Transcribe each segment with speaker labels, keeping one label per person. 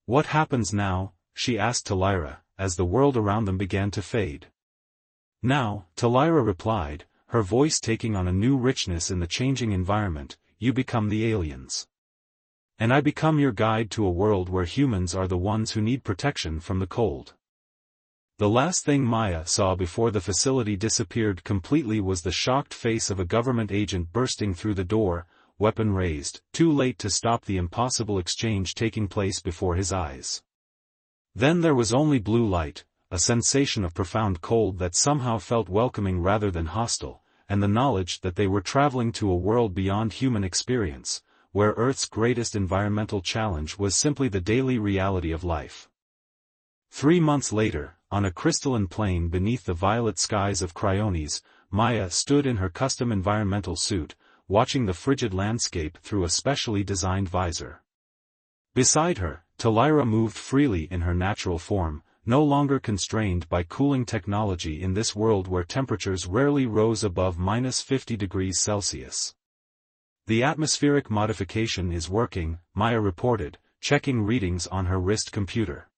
Speaker 1: "What happens now?" she asked Talira, as the world around them began to fade. "Now," Talira replied, her voice taking on a new richness in the changing environment, "you become the aliens. And I become your guide to a world where humans are the ones who need protection from the cold." The last thing Maya saw before the facility disappeared completely was the shocked face of a government agent bursting through the door, weapon raised, too late to stop the impossible exchange taking place before his eyes. Then there was only blue light, a sensation of profound cold that somehow felt welcoming rather than hostile, and the knowledge that they were traveling to a world beyond human experience, where Earth's greatest environmental challenge was simply the daily reality of life. 3 months later, on a crystalline plain beneath the violet skies of Cryones, Maya stood in her custom environmental suit, watching the frigid landscape through a specially designed visor. Beside her, Talira moved freely in her natural form, no longer constrained by cooling technology in this world where temperatures rarely rose above -50 degrees Celsius. "The atmospheric modification is working," Maya reported, checking readings on her wrist computer.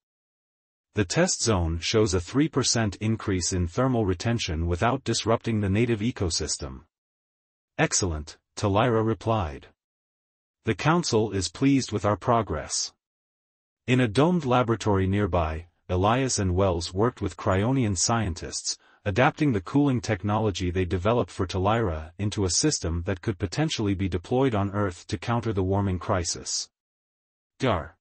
Speaker 1: "The test zone shows a 3% increase in thermal retention without disrupting the native ecosystem." "Excellent," Talira replied. "The Council is pleased with our progress." In a domed laboratory nearby, Elias and Wells worked with Cryonian scientists, adapting the cooling technology they developed for Talira into a system that could potentially be deployed on Earth to counter the warming crisis. Dar.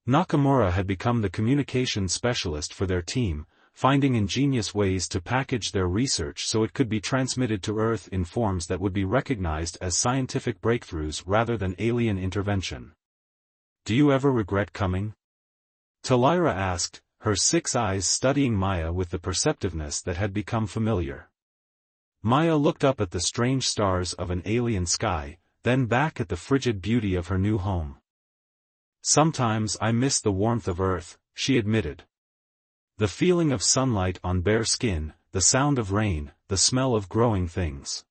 Speaker 1: Nakamura had become the communications specialist for their team, finding ingenious ways to package their research so it could be transmitted to Earth in forms that would be recognized as scientific breakthroughs rather than alien intervention. "Do you ever regret coming?" Talira asked, her 6 eyes studying Maya with the perceptiveness that had become familiar. Maya looked up at the strange stars of an alien sky, then back at the frigid beauty of her new home. "Sometimes I miss the warmth of Earth," she admitted. "The feeling of sunlight on bare skin, the sound of rain, the smell of growing things."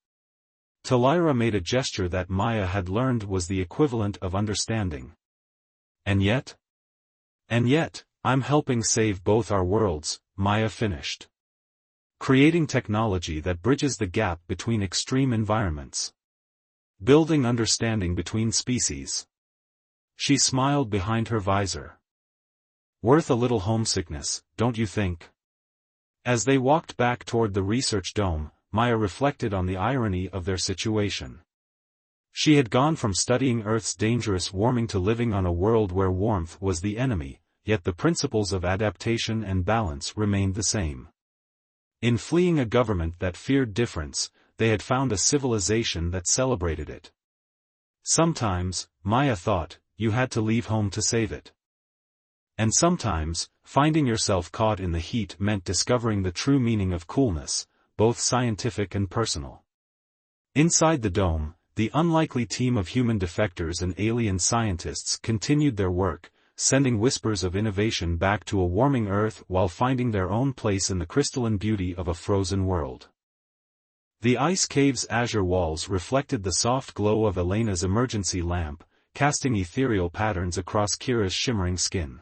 Speaker 1: Talira made a gesture that Maya had learned was the equivalent of understanding. "And yet, I'm helping save both our worlds," Maya finished. "Creating technology that bridges the gap between extreme environments. Building understanding between species." She smiled behind her visor. "Worth a little homesickness, don't you think?" As they walked back toward the research dome, Maya reflected on the irony of their situation. She had gone from studying Earth's dangerous warming to living on a world where warmth was the enemy, yet the principles of adaptation and balance remained the same. In fleeing a government that feared difference, they had found a civilization that celebrated it. Sometimes, Maya thought, you had to leave home to save it. And sometimes, finding yourself caught in the heat meant discovering the true meaning of coolness, both scientific and personal. Inside the dome, the unlikely team of human defectors and alien scientists continued their work, sending whispers of innovation back to a warming Earth while finding their own place in the crystalline beauty of a frozen world. The ice cave's azure walls reflected the soft glow of Elena's emergency lamp, casting ethereal patterns across Kira's shimmering skin.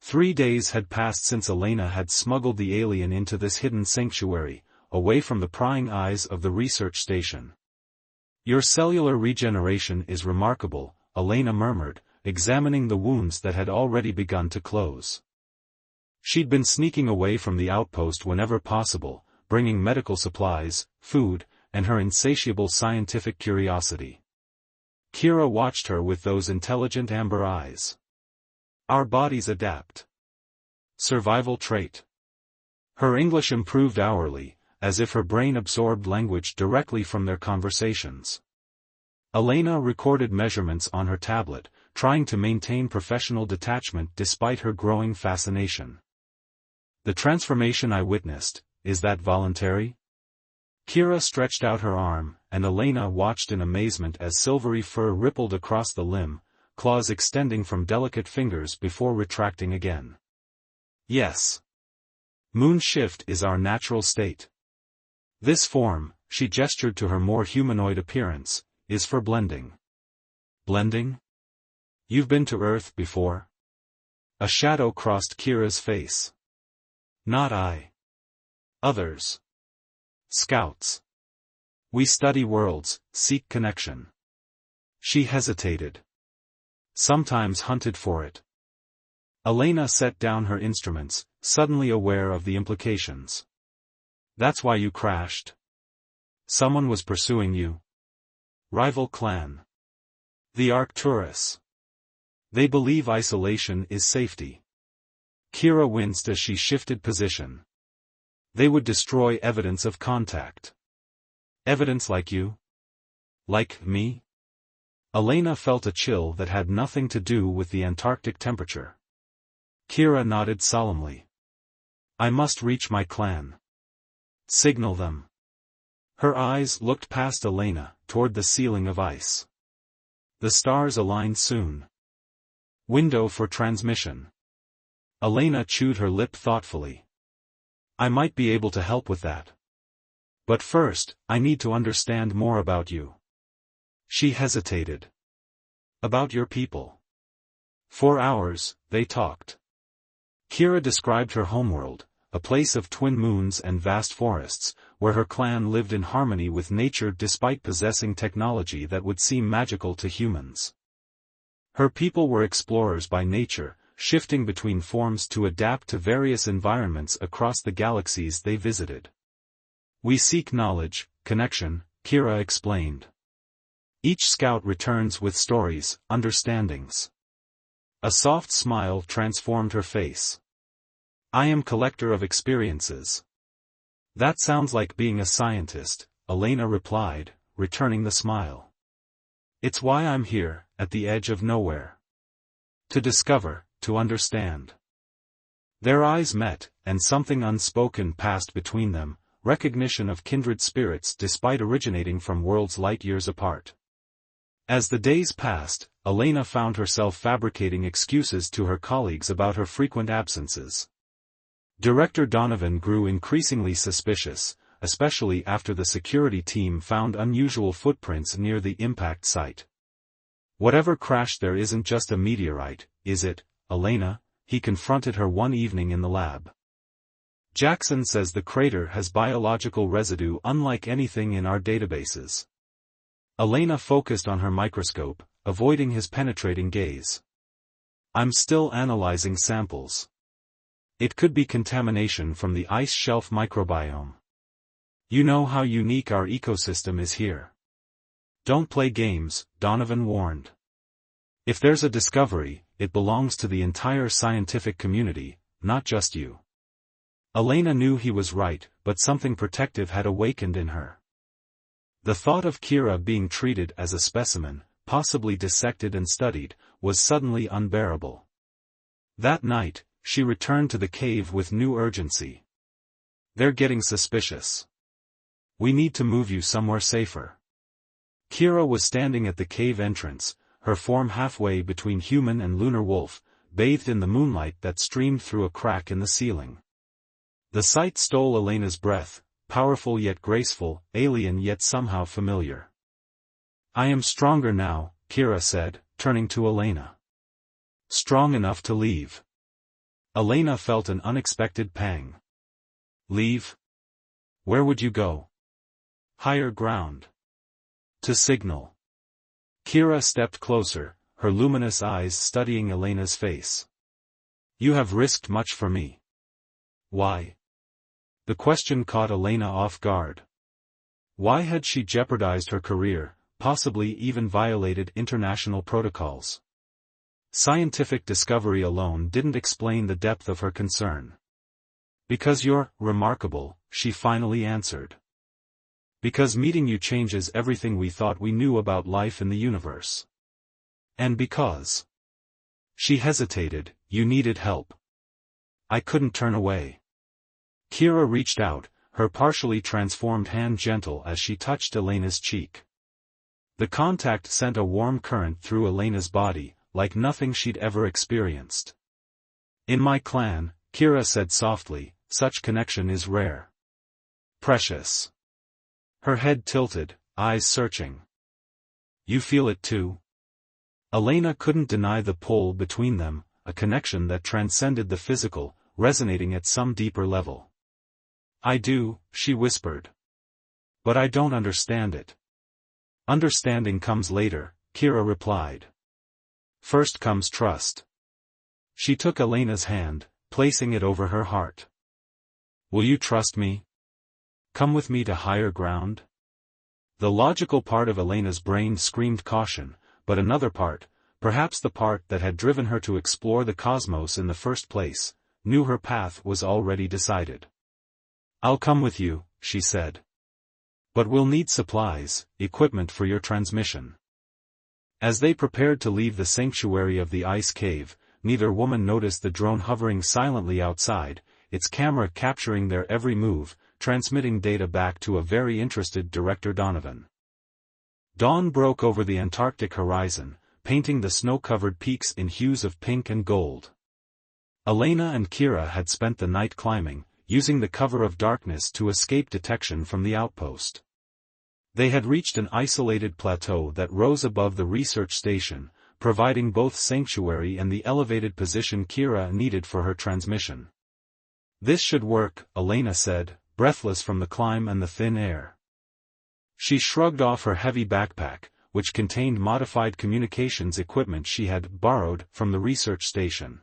Speaker 1: 3 days had passed since Elena had smuggled the alien into this hidden sanctuary, away from the prying eyes of the research station. "Your cellular regeneration is remarkable," Elena murmured, examining the wounds that had already begun to close. She'd been sneaking away from the outpost whenever possible, bringing medical supplies, food, and her insatiable scientific curiosity. Kira watched her with those intelligent amber eyes. "Our bodies adapt. Survival trait." Her English improved hourly, as if her brain absorbed language directly from their conversations. Elena recorded measurements on her tablet, trying to maintain professional detachment despite her growing fascination. "The transformation I witnessed, is that voluntary?" Kira stretched out her arm, and Elena watched in amazement as silvery fur rippled across the limb, claws extending from delicate fingers before retracting again. "Yes. Moon shift is our natural state. This form," she gestured to her more humanoid appearance, "is for blending." "Blending? You've been to Earth before?" A shadow crossed Kira's face. Not I. Others. Scouts. We study worlds, seek connection. She hesitated. Sometimes hunted for it. Elena set down her instruments, suddenly aware of the implications. That's why you crashed? Someone was pursuing you? Rival clan. The Arcturus. They believe isolation is safety. Kira winced as she shifted position. They would destroy evidence of contact. Evidence like you? Like me? Elena felt a chill that had nothing to do with the Antarctic temperature. Kira nodded solemnly. I must reach my clan. Signal them. Her eyes looked past Elena, toward the ceiling of ice. The stars aligned soon. Window for transmission. Elena chewed her lip thoughtfully. I might be able to help with that. But first, I need to understand more about you. She hesitated. About your people. For hours, they talked. Kira described her homeworld, a place of twin moons and vast forests, where her clan lived in harmony with nature despite possessing technology that would seem magical to humans. Her people were explorers by nature, shifting between forms to adapt to various environments across the galaxies they visited. We seek knowledge, connection, Kira explained. Each scout returns with stories, understandings. A soft smile transformed her face. I am collector of experiences. That sounds like being a scientist, Elena replied, returning the smile. It's why I'm here, at the edge of nowhere. To discover, to understand. Their eyes met, and something unspoken passed between them, recognition of kindred spirits despite originating from worlds light years apart. As the days passed, Elena found herself fabricating excuses to her colleagues about her frequent absences. Director Donovan grew increasingly suspicious, especially after the security team found unusual footprints near the impact site. Whatever crashed there isn't just a meteorite, is it, Elena? He confronted her one evening in the lab. Jackson says the crater has biological residue unlike anything in our databases. Elena focused on her microscope, avoiding his penetrating gaze. I'm still analyzing samples. It could be contamination from the ice shelf microbiome. You know how unique our ecosystem is here. Don't play games, Donovan warned. If there's a discovery, it belongs to the entire scientific community, not just you. Elena knew he was right, but something protective had awakened in her. The thought of Kira being treated as a specimen, possibly dissected and studied, was suddenly unbearable. That night, she returned to the cave with new urgency. They're getting suspicious. We need to move you somewhere safer. Kira was standing at the cave entrance, her form halfway between human and lunar wolf, bathed in the moonlight that streamed through a crack in the ceiling. The sight stole Elena's breath, powerful yet graceful, alien yet somehow familiar. I am stronger now, Kira said, turning to Elena. Strong enough to leave. Elena felt an unexpected pang. Leave? Where would you go? Higher ground. To signal. Kira stepped closer, her luminous eyes studying Elena's face. You have risked much for me. Why? The question caught Elena off guard. Why had she jeopardized her career, possibly even violated international protocols? Scientific discovery alone didn't explain the depth of her concern. Because you're remarkable, she finally answered. Because meeting you changes everything we thought we knew about life in the universe. And because. She hesitated, you needed help. I couldn't turn away. Kira reached out, her partially transformed hand gentle as she touched Elena's cheek. The contact sent a warm current through Elena's body, like nothing she'd ever experienced. In my clan, Kira said softly, such connection is rare. Precious. Her head tilted, eyes searching. You feel it too? Elena couldn't deny the pull between them, a connection that transcended the physical, resonating at some deeper level. "I do," she whispered. "But I don't understand it." "Understanding comes later," Kira replied. "First comes trust." She took Elena's hand, placing it over her heart. "Will you trust me? Come with me to higher ground?" The logical part of Elena's brain screamed caution, but another part, perhaps the part that had driven her to explore the cosmos in the first place, knew her path was already decided. "I'll come with you," she said. "But we'll need supplies, equipment for your transmission." As they prepared to leave the sanctuary of the ice cave, neither woman noticed the drone hovering silently outside, its camera capturing their every move, transmitting data back to a very interested Director Donovan. Dawn broke over the Antarctic horizon, painting the snow-covered peaks in hues of pink and gold. Elena and Kira had spent the night climbing, using the cover of darkness to escape detection from the outpost. They had reached an isolated plateau that rose above the research station, providing both sanctuary and the elevated position Kira needed for her transmission. "This should work," Elena said, breathless from the climb and the thin air. She shrugged off her heavy backpack, which contained modified communications equipment she had borrowed from the research station.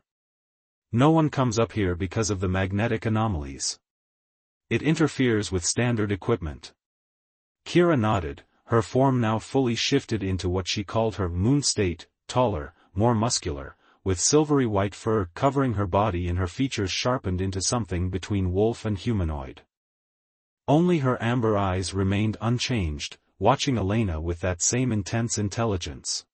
Speaker 1: "No one comes up here because of the magnetic anomalies. It interferes with standard equipment." Kira nodded, her form now fully shifted into what she called her moon state, taller, more muscular, with silvery white fur covering her body and her features sharpened into something between wolf and humanoid. Only her amber eyes remained unchanged, watching Elena with that same intense intelligence.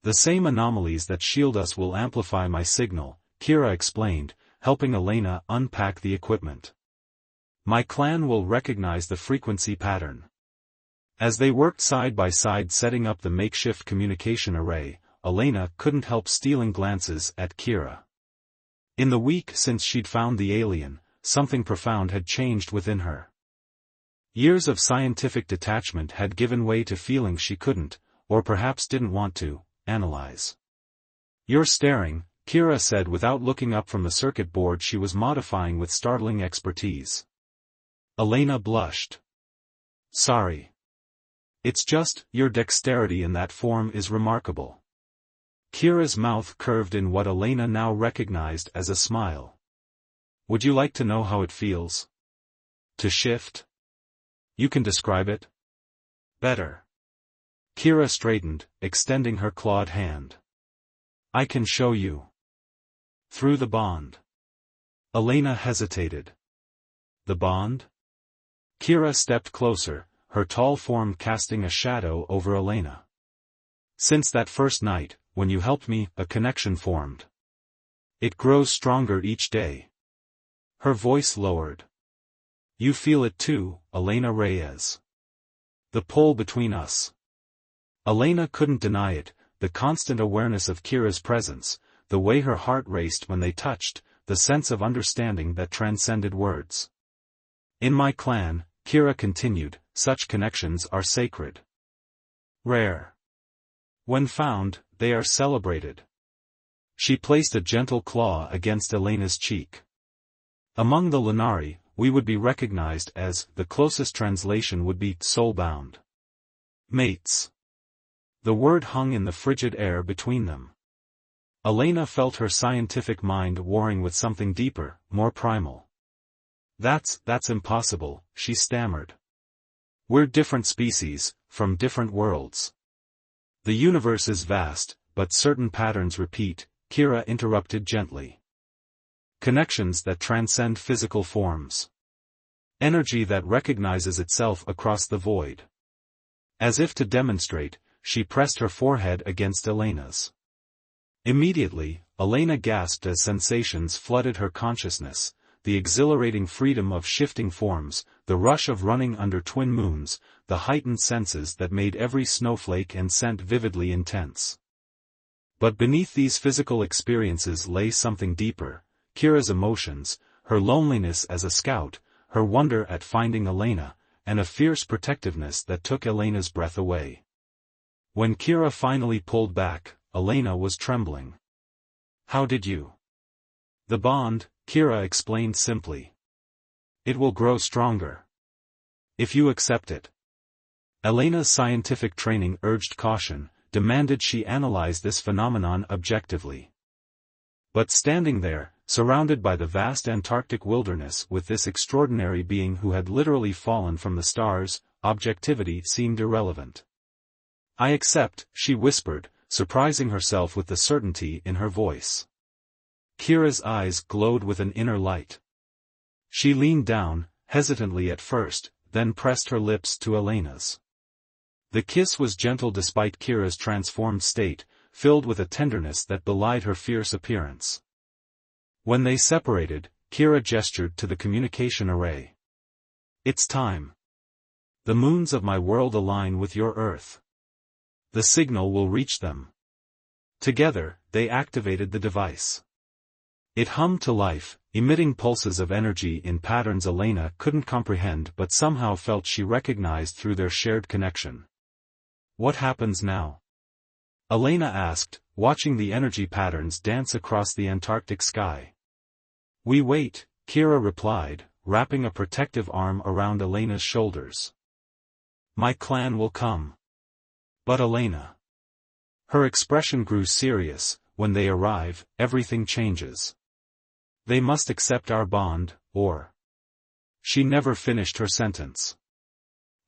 Speaker 1: "The same anomalies that shield us will amplify my signal," Kira explained, helping Elena unpack the equipment. "My clan will recognize the frequency pattern." As they worked side by side setting up the makeshift communication array, Elena couldn't help stealing glances at Kira. In the week since she'd found the alien, something profound had changed within her. Years of scientific detachment had given way to feelings she couldn't, or perhaps didn't want to, analyze. "You're staring," Kira said without looking up from the circuit board she was modifying with startling expertise. Elena blushed. "Sorry. It's just, your dexterity in that form is remarkable." Kira's mouth curved in what Elena now recognized as a smile. "Would you like to know how it feels? To shift? You can describe it better." Kira straightened, extending her clawed hand. "I can show you. Through the bond." Elena hesitated. "The bond?" Kira stepped closer, her tall form casting a shadow over Elena. "Since that first night, when you helped me, a connection formed. It grows stronger each day." Her voice lowered. "You feel it too, Elena Reyes. The pull between us." Elena couldn't deny it, the constant awareness of Kira's presence, the way her heart raced when they touched, the sense of understanding that transcended words. "In my clan," Kira continued, "such connections are sacred. Rare. When found, they are celebrated." She placed a gentle claw against Elena's cheek. "Among the Lunari, we would be recognized as, the closest translation would be, soul-bound. Mates." The word hung in the frigid air between them. Elena felt her scientific mind warring with something deeper, more primal. That's impossible," she stammered. "We're different species, from different worlds. The universe is vast, but certain patterns repeat," Kira interrupted gently. "Connections that transcend physical forms. Energy that recognizes itself across the void." As if to demonstrate, she pressed her forehead against Elena's. Immediately, Elena gasped as sensations flooded her consciousness, the exhilarating freedom of shifting forms, the rush of running under twin moons, the heightened senses that made every snowflake and scent vividly intense. But beneath these physical experiences lay something deeper, Kira's emotions, her loneliness as a scout, her wonder at finding Elena, and a fierce protectiveness that took Elena's breath away. When Kira finally pulled back, Elena was trembling. How did you? The bond, Kira explained simply. It will grow stronger. If you accept it. Elena's scientific training urged caution, demanded she analyze this phenomenon objectively. But standing there, surrounded by the vast Antarctic wilderness with this extraordinary being who had literally fallen from the stars, objectivity seemed irrelevant. I accept, she whispered, surprising herself with the certainty in her voice. Kira's eyes glowed with an inner light. She leaned down, hesitantly at first, then pressed her lips to Elena's. The kiss was gentle despite Kira's transformed state, filled with a tenderness that belied her fierce appearance. When they separated, Kira gestured to the communication array. It's time. The moons of my world align with your Earth. The signal will reach them. Together, they activated the device. It hummed to life, emitting pulses of energy in patterns Elena couldn't comprehend but somehow felt she recognized through their shared connection. What happens now? Elena asked, watching the energy patterns dance across the Antarctic sky. We wait, Kira replied, wrapping a protective arm around Elena's shoulders. My clan will come. But Elena. Her expression grew serious. When they arrive, everything changes. They must accept our bond, or... She never finished her sentence.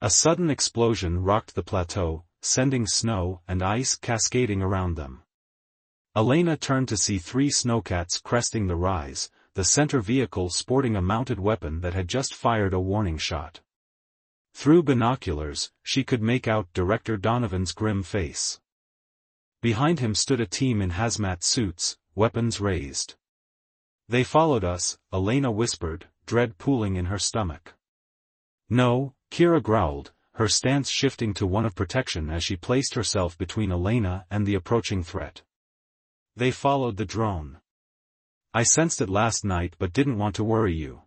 Speaker 1: A sudden explosion rocked the plateau, sending snow and ice cascading around them. Elena turned to see 3 snowcats cresting the rise, the center vehicle sporting a mounted weapon that had just fired a warning shot. Through binoculars, she could make out Director Donovan's grim face. Behind him stood a team in hazmat suits, weapons raised. They followed us, Elena whispered, dread pooling in her stomach. No, Kira growled, her stance shifting to one of protection as she placed herself between Elena and the approaching threat. They followed the drone. I sensed it last night but didn't want to worry you.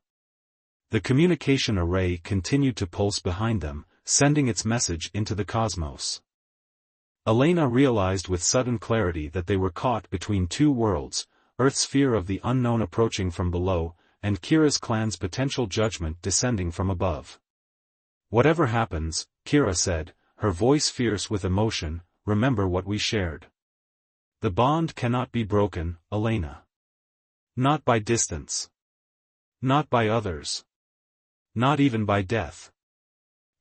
Speaker 1: The communication array continued to pulse behind them, sending its message into the cosmos. Elena realized with sudden clarity that they were caught between 2 worlds, Earth's fear of the unknown approaching from below, and Kira's clan's potential judgment descending from above. Whatever happens, Kira said, her voice fierce with emotion, remember what we shared. The bond cannot be broken, Elena. Not by distance. Not by others. Not even by death.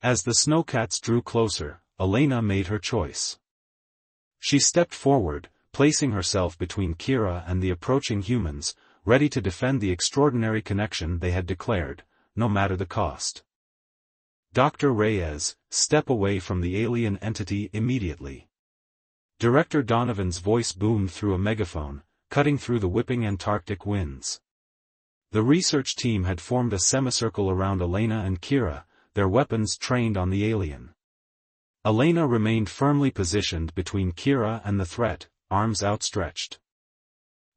Speaker 1: As the snowcats drew closer, Elena made her choice. She stepped forward, placing herself between Kira and the approaching humans, ready to defend the extraordinary connection they had declared, no matter the cost. Dr. Reyes, step away from the alien entity immediately. Director Donovan's voice boomed through a megaphone, cutting through the whipping Antarctic winds. The research team had formed a semicircle around Elena and Kira, their weapons trained on the alien. Elena remained firmly positioned between Kira and the threat, arms outstretched.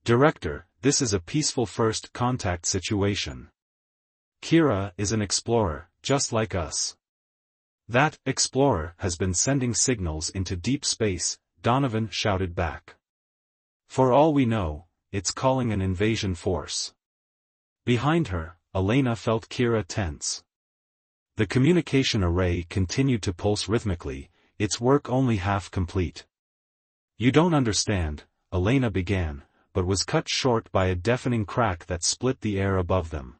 Speaker 1: Director, this is a peaceful first contact situation. Kira is an explorer, just like us. That explorer has been sending signals into deep space, Donovan shouted back. For all we know, it's calling an invasion force. Behind her, Elena felt Kira tense. The communication array continued to pulse rhythmically, its work only half complete. You don't understand, Elena began, but was cut short by a deafening crack that split the air above them.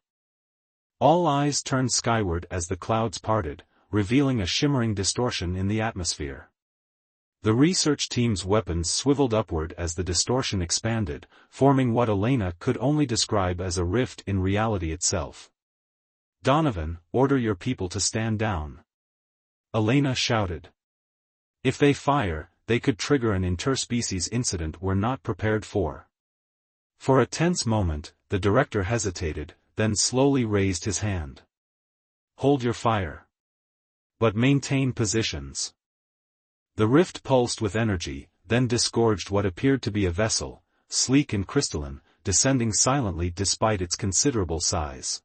Speaker 1: All eyes turned skyward as the clouds parted, revealing a shimmering distortion in the atmosphere. The research team's weapons swiveled upward as the distortion expanded, forming what Elena could only describe as a rift in reality itself. Donovan, order your people to stand down. Elena shouted. If they fire, they could trigger an interspecies incident we're not prepared for. For a tense moment, the director hesitated, then slowly raised his hand. Hold your fire. But maintain positions. The rift pulsed with energy, then disgorged what appeared to be a vessel, sleek and crystalline, descending silently despite its considerable size.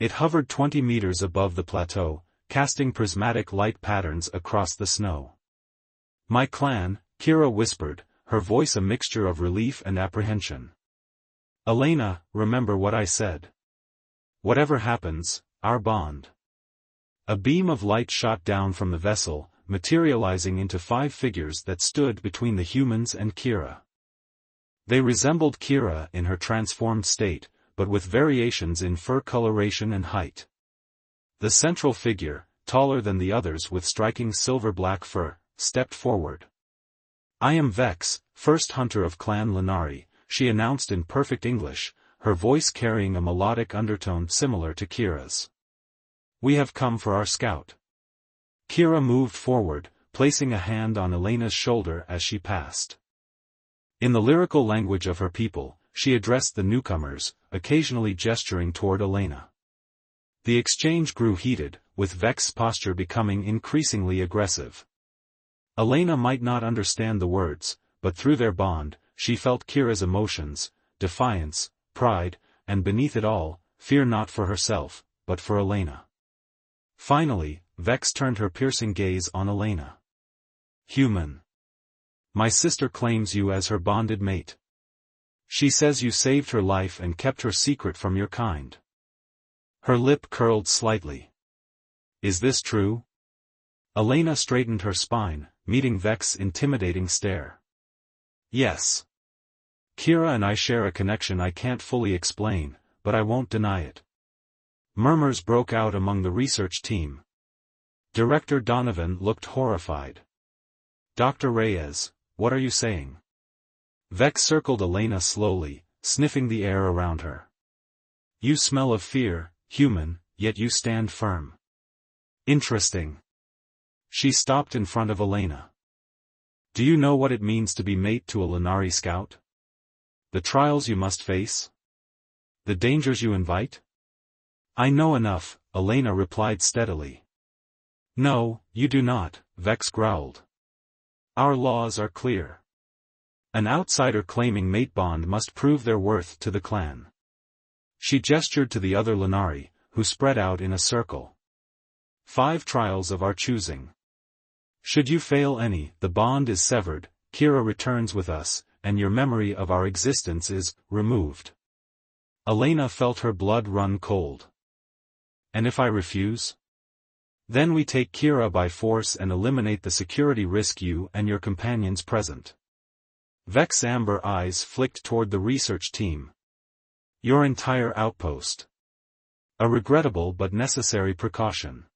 Speaker 1: It hovered 20 meters above the plateau, casting prismatic light patterns across the snow. My clan, Kira whispered, her voice a mixture of relief and apprehension. "Elena, remember what I said. Whatever happens, our bond." A beam of light shot down from the vessel, materializing into 5 figures that stood between the humans and Kira. They resembled Kira in her transformed state, but with variations in fur coloration and height. The central figure, taller than the others with striking silver-black fur, stepped forward. "I am Vex, first hunter of Clan Lenari," she announced in perfect English, her voice carrying a melodic undertone similar to Kira's. "We have come for our scout." Kira moved forward, placing a hand on Elena's shoulder as she passed. In the lyrical language of her people, she addressed the newcomers, occasionally gesturing toward Elena. The exchange grew heated, with Vex's posture becoming increasingly aggressive. Elena might not understand the words, but through their bond, she felt Kira's emotions, defiance, pride, and beneath it all, fear not for herself, but for Elena. Finally, Vex turned her piercing gaze on Elena. "Human. My sister claims you as her bonded mate. She says you saved her life and kept her secret from your kind." Her lip curled slightly. "Is this true?" Elena straightened her spine, meeting Vex's intimidating stare. "Yes. Kira and I share a connection I can't fully explain, but I won't deny it." Murmurs broke out among the research team. Director Donovan looked horrified. "Dr. Reyes, what are you saying?" Vex circled Elena slowly, sniffing the air around her. "You smell of fear, human, yet you stand firm. Interesting." She stopped in front of Elena. "Do you know what it means to be mate to a Lenari scout? The trials you must face? The dangers you invite?" "I know enough," Elena replied steadily. "No, you do not," Vex growled. "Our laws are clear. An outsider claiming mate bond must prove their worth to the clan." She gestured to the other Lenari, who spread out in a circle. 5 trials of our choosing. Should you fail any, the bond is severed, Kira returns with us, and your memory of our existence is removed." Elena felt her blood run cold. "And if I refuse?" "Then we take Kira by force and eliminate the security risk you and your companions present." Vex's amber eyes flicked toward the research team. "Your entire outpost. A regrettable but necessary precaution."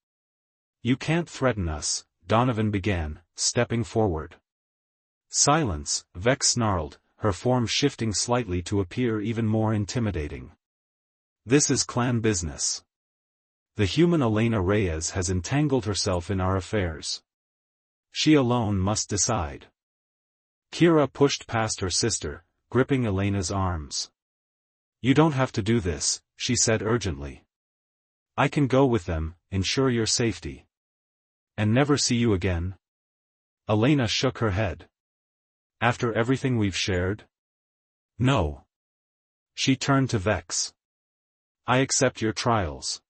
Speaker 1: "You can't threaten us," Donovan began, stepping forward. "Silence," Vex snarled, her form shifting slightly to appear even more intimidating. "This is clan business. The human Elena Reyes has entangled herself in our affairs. She alone must decide." Kira pushed past her sister, gripping Elena's arms. "You don't have to do this," she said urgently. "I can go with them, ensure your safety." "And never see you again?" Elena shook her head. "After everything we've shared?" "No." She turned to Vex. "I accept your trials."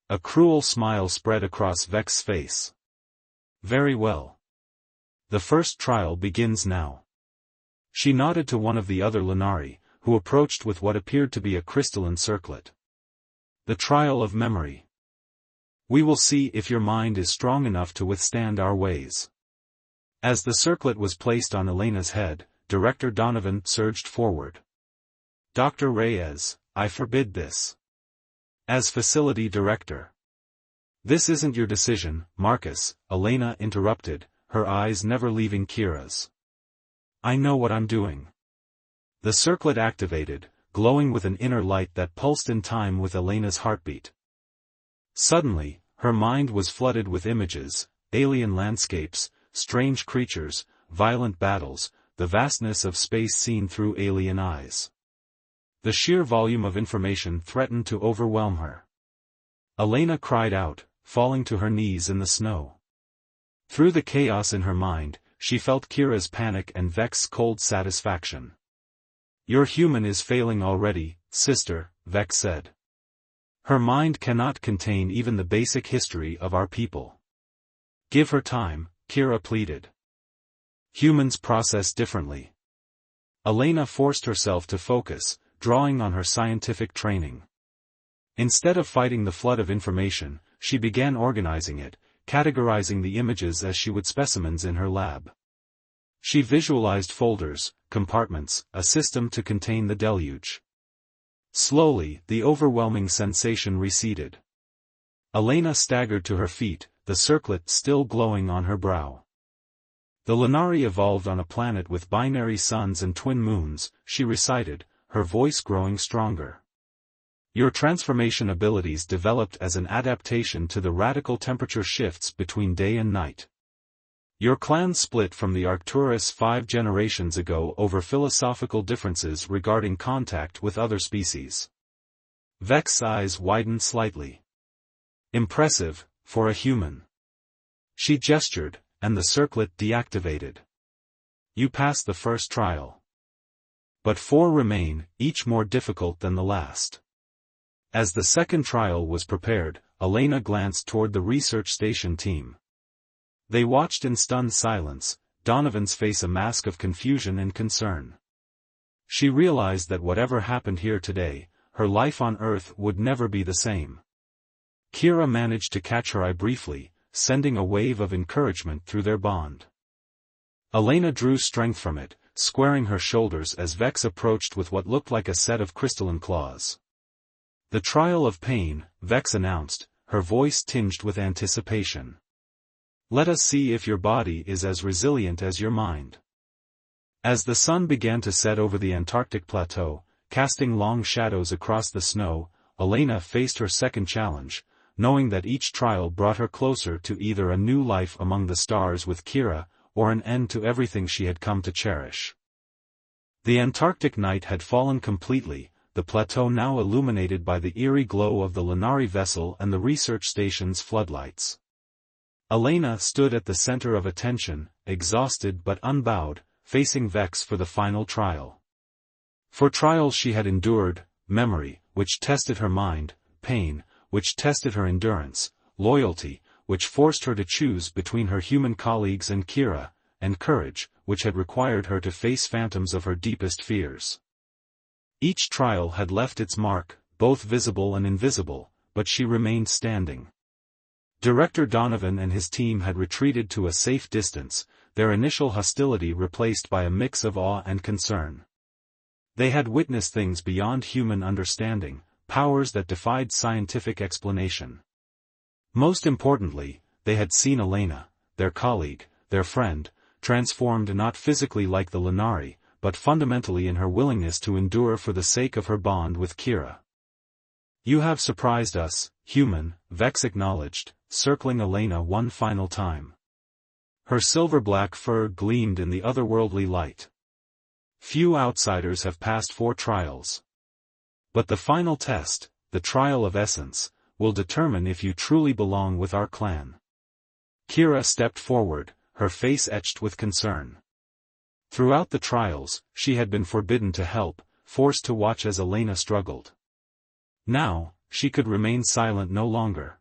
Speaker 1: A cruel smile spread across Vex's face. "Very well. The first trial begins now." She nodded to one of the other Lenari, who approached with what appeared to be a crystalline circlet. "The trial of memory. We will see if your mind is strong enough to withstand our ways." As the circlet was placed on Elena's head, Director Donovan surged forward. "Dr. Reyes, I forbid this. As facility director." "This isn't your decision, Marcus," Elena interrupted, her eyes never leaving Kira's. "I know what I'm doing." The circlet activated, glowing with an inner light that pulsed in time with Elena's heartbeat. Suddenly, her mind was flooded with images, alien landscapes, strange creatures, violent battles, the vastness of space seen through alien eyes. The sheer volume of information threatened to overwhelm her. Elena cried out, falling to her knees in the snow. Through the chaos in her mind, she felt Kira's panic and Vex's cold satisfaction. "Your human is failing already, sister," Vex said. "Her mind cannot contain even the basic history of our people." "Give her time," Kira pleaded. Humans process differently. Elena forced herself to focus, drawing on her scientific training. Instead of fighting the flood of information, she began organizing it, categorizing the images as she would specimens in her lab. She visualized folders, compartments, a system to contain the deluge. Slowly, the overwhelming sensation receded. Elena staggered to her feet, the circlet still glowing on her brow. The Lunari evolved on a planet with binary suns and twin moons, she recited, her voice growing stronger. Your transformation abilities developed as an adaptation to the radical temperature shifts between day and night. Your clan split from the Arcturus 5 generations ago over philosophical differences regarding contact with other species. Vex's eyes widened slightly. Impressive, for a human. She gestured, and the circlet deactivated. You passed the first trial. But 4 remain, each more difficult than the last. As the second trial was prepared, Elena glanced toward the research station team. They watched in stunned silence, Donovan's face a mask of confusion and concern. She realized that whatever happened here today, her life on Earth would never be the same. Kira managed to catch her eye briefly, sending a wave of encouragement through their bond. Elena drew strength from it, squaring her shoulders as Vex approached with what looked like a set of crystalline claws. The trial of pain, Vex announced, her voice tinged with anticipation. Let us see if your body is as resilient as your mind. As the sun began to set over the Antarctic plateau, casting long shadows across the snow, Elena faced her second challenge, knowing that each trial brought her closer to either a new life among the stars with Kira, or an end to everything she had come to cherish. The Antarctic night had fallen completely, the plateau now illuminated by the eerie glow of the Lunari vessel and the research station's floodlights. Elena stood at the center of attention, exhausted but unbowed, facing Vex for the final trial. For trials she had endured, memory, which tested her mind, pain, which tested her endurance, loyalty, which forced her to choose between her human colleagues and Kira, and courage, which had required her to face phantoms of her deepest fears. Each trial had left its mark, both visible and invisible, but she remained standing. Director Donovan and his team had retreated to a safe distance, their initial hostility replaced by a mix of awe and concern. They had witnessed things beyond human understanding, powers that defied scientific explanation. Most importantly, they had seen Elena, their colleague, their friend, transformed not physically like the Lunari, but fundamentally in her willingness to endure for the sake of her bond with Kira. You have surprised us, human, Vex acknowledged, circling Elena one final time. Her silver-black fur gleamed in the otherworldly light. Few outsiders have passed 4 trials. But the final test, the trial of essence, will determine if you truly belong with our clan. Kira stepped forward, her face etched with concern. Throughout the trials, she had been forbidden to help, forced to watch as Elena struggled. Now, she could remain silent no longer.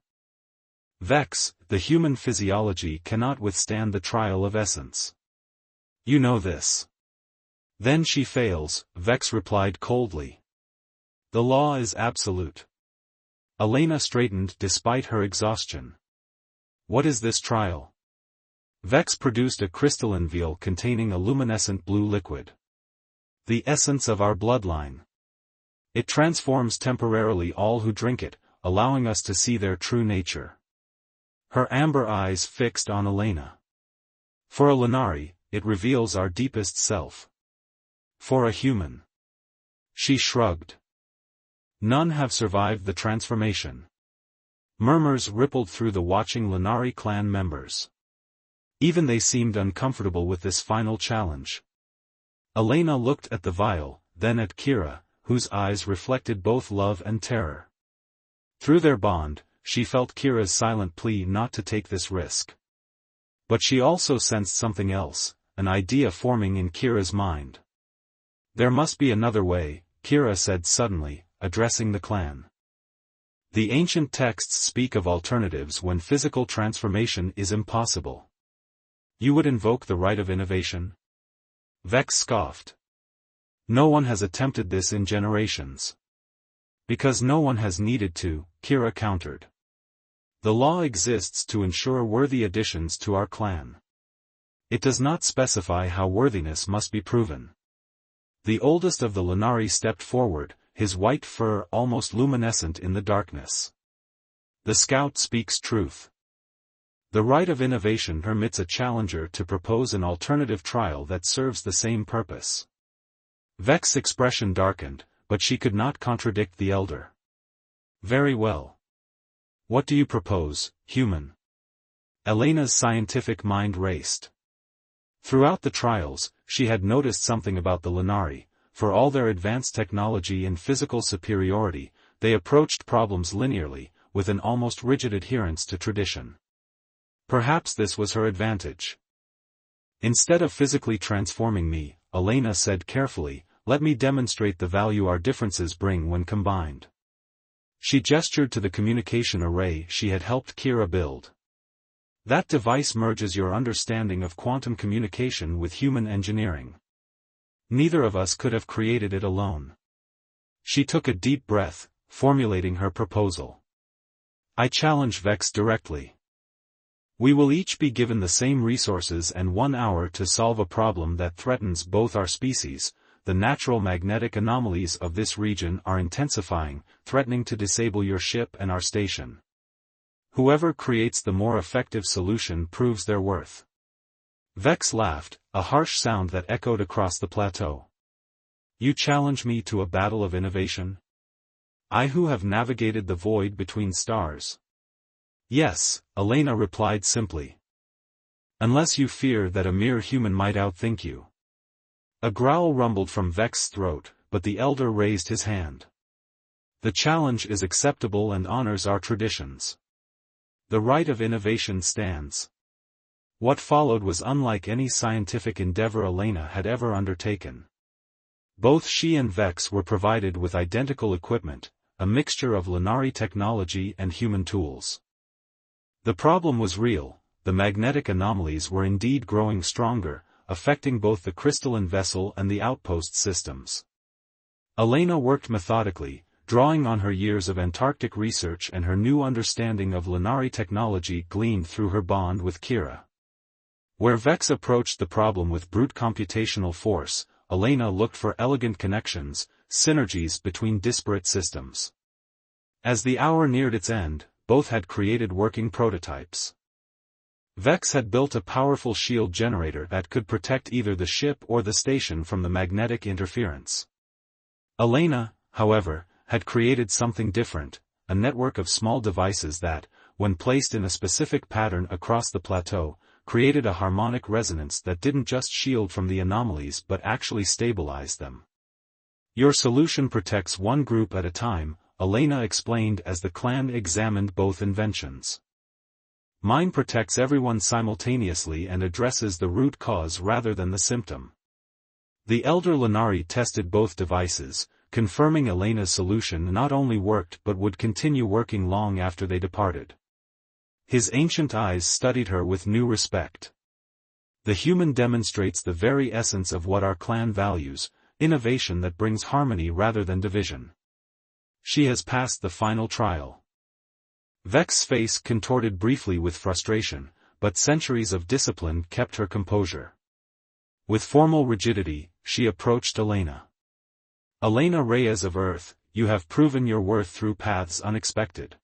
Speaker 1: Vex, the human physiology cannot withstand the trial of essence. You know this. Then she fails, Vex replied coldly. The law is absolute. Elena straightened despite her exhaustion. What is this trial? Vex produced a crystalline vial containing a luminescent blue liquid. The essence of our bloodline. It transforms temporarily all who drink it, allowing us to see their true nature. Her amber eyes fixed on Elena. For a Lunari, it reveals our deepest self. For a human. She shrugged. None have survived the transformation. Murmurs rippled through the watching Lunari clan members. Even they seemed uncomfortable with this final challenge. Elena looked at the vial, then at Kira, whose eyes reflected both love and terror. Through their bond, she felt Kira's silent plea not to take this risk. But she also sensed something else, an idea forming in Kira's mind. There must be another way, Kira said suddenly, addressing the clan. The ancient texts speak of alternatives when physical transformation is impossible. You would invoke the right of innovation? Vex scoffed. No one has attempted this in generations. Because no one has needed to, Kira countered. The law exists to ensure worthy additions to our clan. It does not specify how worthiness must be proven. The oldest of the Lunari stepped forward, his white fur almost luminescent in the darkness. The scout speaks truth. The right of innovation permits a challenger to propose an alternative trial that serves the same purpose. Vex's expression darkened, but she could not contradict the elder. Very well. What do you propose, human? Elena's scientific mind raced. Throughout the trials, she had noticed something about the Lunari. For all their advanced technology and physical superiority, they approached problems linearly, with an almost rigid adherence to tradition. Perhaps this was her advantage. Instead of physically transforming me, Elena said carefully, let me demonstrate the value our differences bring when combined. She gestured to the communication array she had helped Kira build. That device merges your understanding of quantum communication with human engineering. Neither of us could have created it alone. She took a deep breath, formulating her proposal. I challenge Vex directly. We will each be given the same resources and 1 hour to solve a problem that threatens both our species. The natural magnetic anomalies of this region are intensifying, threatening to disable your ship and our station. Whoever creates the more effective solution proves their worth. Vex laughed, a harsh sound that echoed across the plateau. You challenge me to a battle of innovation? I who have navigated the void between stars. Yes, Elena replied simply. Unless you fear that a mere human might outthink you. A growl rumbled from Vex's throat, but the elder raised his hand. The challenge is acceptable and honors our traditions. The right of innovation stands. What followed was unlike any scientific endeavor Elena had ever undertaken. Both she and Vex were provided with identical equipment, a mixture of Lunari technology and human tools. The problem was real, the magnetic anomalies were indeed growing stronger, affecting both the crystalline vessel and the outpost systems. Elena worked methodically, drawing on her years of Antarctic research and her new understanding of Lunari technology gleaned through her bond with Kira. Where Vex approached the problem with brute computational force, Elena looked for elegant connections, synergies between disparate systems. As the hour neared its end, both had created working prototypes. Vex had built a powerful shield generator that could protect either the ship or the station from the magnetic interference. Elena, however, had created something different, a network of small devices that, when placed in a specific pattern across the plateau, created a harmonic resonance that didn't just shield from the anomalies but actually stabilized them. Your solution protects one group at a time, Elena explained as the clan examined both inventions. Mine protects everyone simultaneously and addresses the root cause rather than the symptom. The elder Lunari tested both devices, confirming Elena's solution not only worked but would continue working long after they departed. His ancient eyes studied her with new respect. The human demonstrates the very essence of what our clan values, innovation that brings harmony rather than division. She has passed the final trial. Vex's face contorted briefly with frustration, but centuries of discipline kept her composure. With formal rigidity, she approached Elena. Elena Reyes of Earth, you have proven your worth through paths unexpected.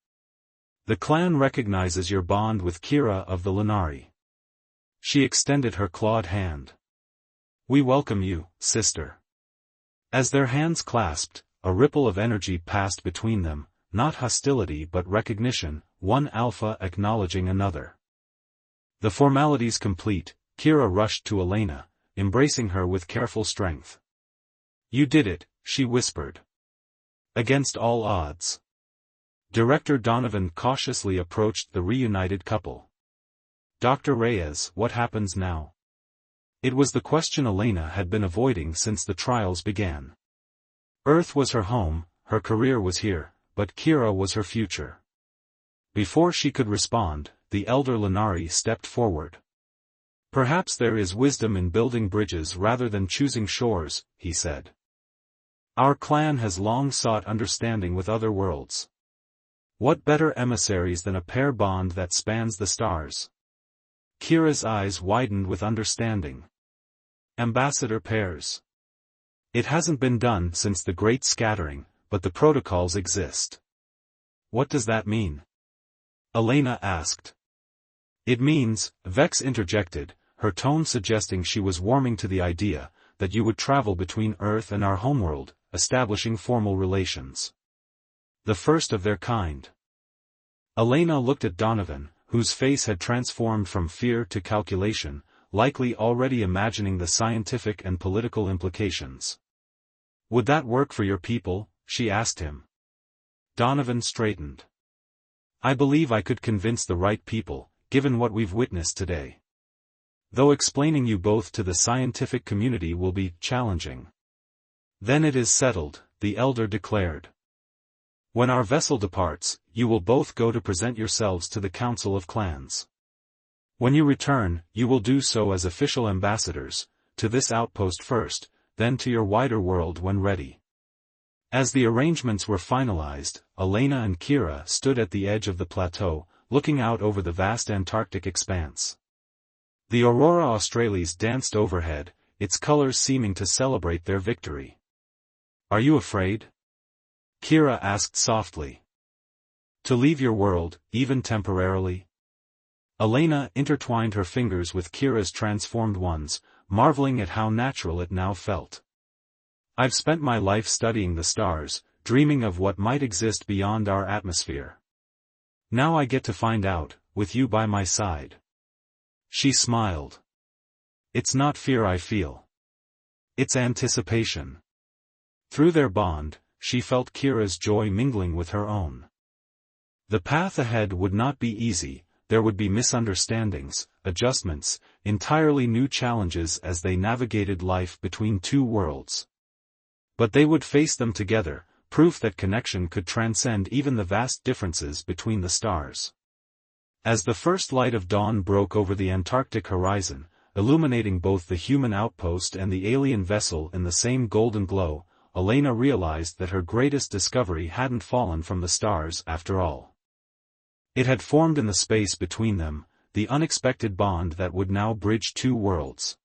Speaker 1: The clan recognizes your bond with Kira of the Lunari. She extended her clawed hand. We welcome you, sister. As their hands clasped, a ripple of energy passed between them, not hostility but recognition, one alpha acknowledging another. The formalities complete, Kira rushed to Elena, embracing her with careful strength. You did it, she whispered. Against all odds. Director Donovan cautiously approached the reunited couple. Dr. Reyes, what happens now? It was the question Elena had been avoiding since the trials began. Earth was her home, her career was here, but Kira was her future. Before she could respond, the elder Lunari stepped forward. Perhaps there is wisdom in building bridges rather than choosing shores, he said. Our clan has long sought understanding with other worlds. What better emissaries than a pair bond that spans the stars? Kira's eyes widened with understanding. Ambassador pairs. It hasn't been done since the Great Scattering, but the protocols exist. What does that mean? Elena asked. It means, Vex interjected, her tone suggesting she was warming to the idea, that you would travel between Earth and our homeworld, establishing formal relations. The first of their kind. Elena looked at Donovan, whose face had transformed from fear to calculation, likely already imagining the scientific and political implications. Would that work for your people? She asked him. Donovan straightened. I believe I could convince the right people, given what we've witnessed today. Though explaining you both to the scientific community will be challenging. Then it is settled, the elder declared. When our vessel departs, you will both go to present yourselves to the Council of Clans. When you return, you will do so as official ambassadors, to this outpost first, then to your wider world when ready. As the arrangements were finalized, Elena and Kira stood at the edge of the plateau, looking out over the vast Antarctic expanse. The Aurora Australis danced overhead, its colors seeming to celebrate their victory. Are you afraid? Kira asked softly. To leave your world, even temporarily? Elena intertwined her fingers with Kira's transformed ones, marveling at how natural it now felt. I've spent my life studying the stars, dreaming of what might exist beyond our atmosphere. Now I get to find out, with you by my side. She smiled. It's not fear I feel. It's anticipation. Through their bond, she felt Kira's joy mingling with her own. The path ahead would not be easy, there would be misunderstandings, adjustments, entirely new challenges as they navigated life between two worlds. But they would face them together, proof that connection could transcend even the vast differences between the stars. As the first light of dawn broke over the Antarctic horizon, illuminating both the human outpost and the alien vessel in the same golden glow, Elena realized that her greatest discovery hadn't fallen from the stars after all. It had formed in the space between them, the unexpected bond that would now bridge two worlds.